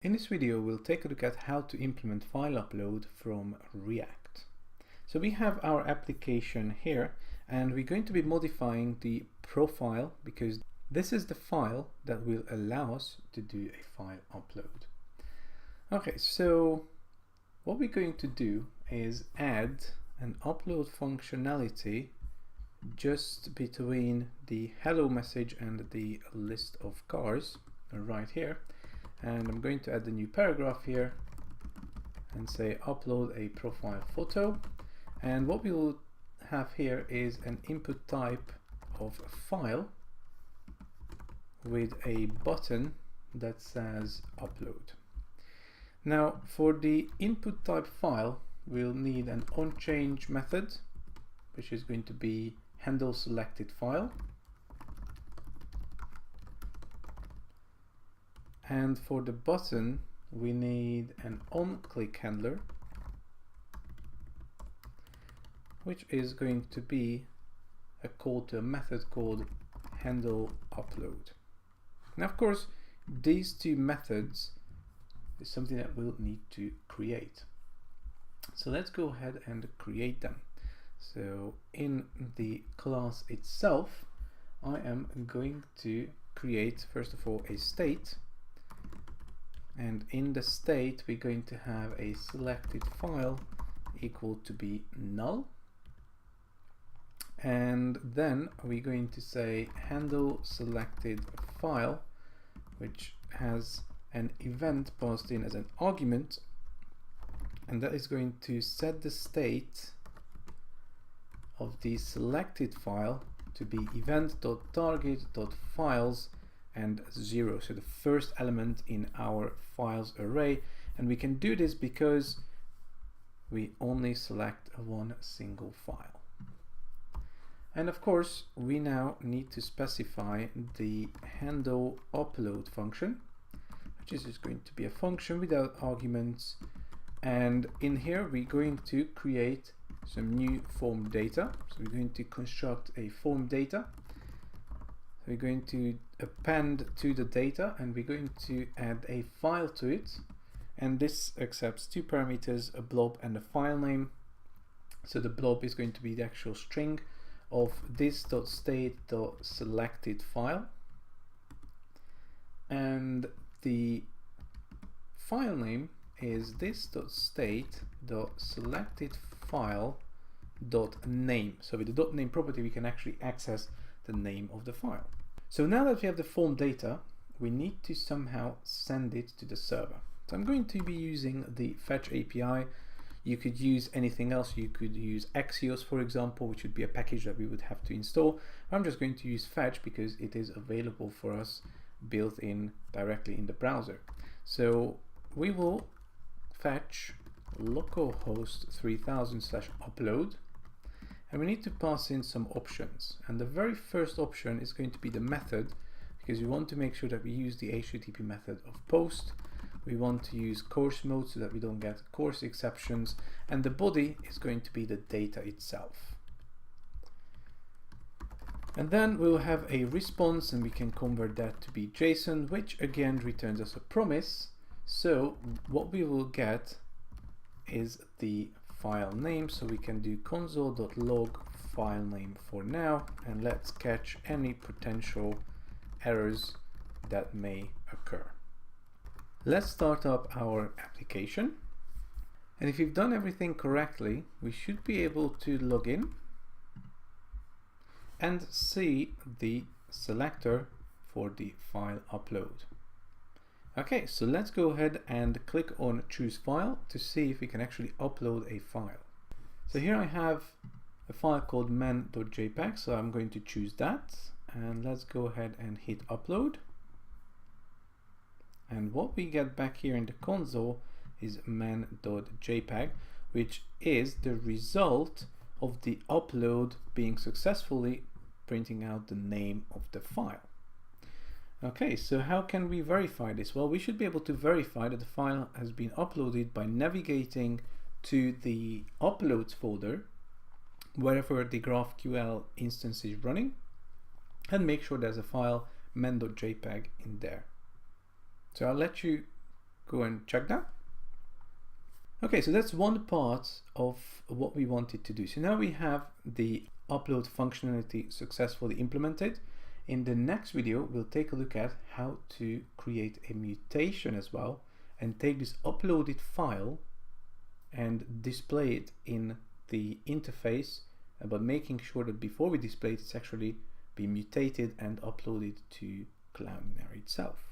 In this video, we'll take a look at how to implement file upload from React. So we have our application here, and we're going to be modifying the profile because this is the file that will allow us to do a file upload. Okay, so what we're going to do is add an upload functionality just between the hello message and the list of cars right here. And I'm going to add a new paragraph here and say upload a profile photo. And what we will have here is an input type of file with a button that says upload. Now for the input type file, we'll need an onChange method, which is going to be handle selected file. And for the button, we need an onClick handler, which is going to be a call to a method called handle upload. Now, of course, these two methods is something that we'll need to create. So let's go ahead and create them. So in the class itself, I am going to create, first of all, a state. And in the state, we're going to have a selected file equal to be null. And then we're going to say handle selected file, which has an event passed in as an argument. And that is going to set the state of the selected file to be event.target.files and 0, so the first element in our files array. And we can do this because we only select one single file. And of course, we now need to specify the handle upload function, which is just going to be a function without arguments. And in here, we're going to create some new form data. So we're going to construct a form data. We're going to append to the data, and we're going to add a file to it. And this accepts two parameters, a blob and a file name. So the blob is going to be the actual string of this.state.selected file. And the file name is this.state.selected file.name. So with the .name property, we can actually access the name of the file. So now that we have the form data, we need to somehow send it to the server. So I'm going to be using the fetch API. You could use anything else. You could use Axios, for example, which would be a package that we would have to install. I'm just going to use fetch because it is available for us built in directly in the browser. So we will fetch localhost 3000/upload. And we need to pass in some options. And the very first option is going to be the method, because we want to make sure that we use the HTTP method of post. We want to use course mode so that we don't get course exceptions. And the body is going to be the data itself. And then we'll have a response, and we can convert that to be JSON, which again returns us a promise. So what we will get is the file name, so we can do console.log file name for now, and let's catch any potential errors that may occur. Let's start up our application, and if you've done everything correctly, we should be able to log in and see the selector for the file upload. Okay, so let's go ahead and click on choose file to see if we can actually upload a file. So here I have a file called men.jpg, so I'm going to choose that, and let's go ahead and hit upload. And what we get back here in the console is men.jpg, which is the result of the upload being successfully printing out the name of the file. Okay, so how can we verify this? Well, we should be able to verify that the file has been uploaded by navigating to the uploads folder wherever the GraphQL instance is running, and make sure there's a file men.jpg in there. So I'll let you go and check that. Okay, so that's one part of what we wanted to do. So now we have the upload functionality successfully implemented. In the next video, we'll take a look at how to create a mutation as well and take this uploaded file and display it in the interface, but making sure that before we display it, it's actually be mutated and uploaded to Cloudinary itself.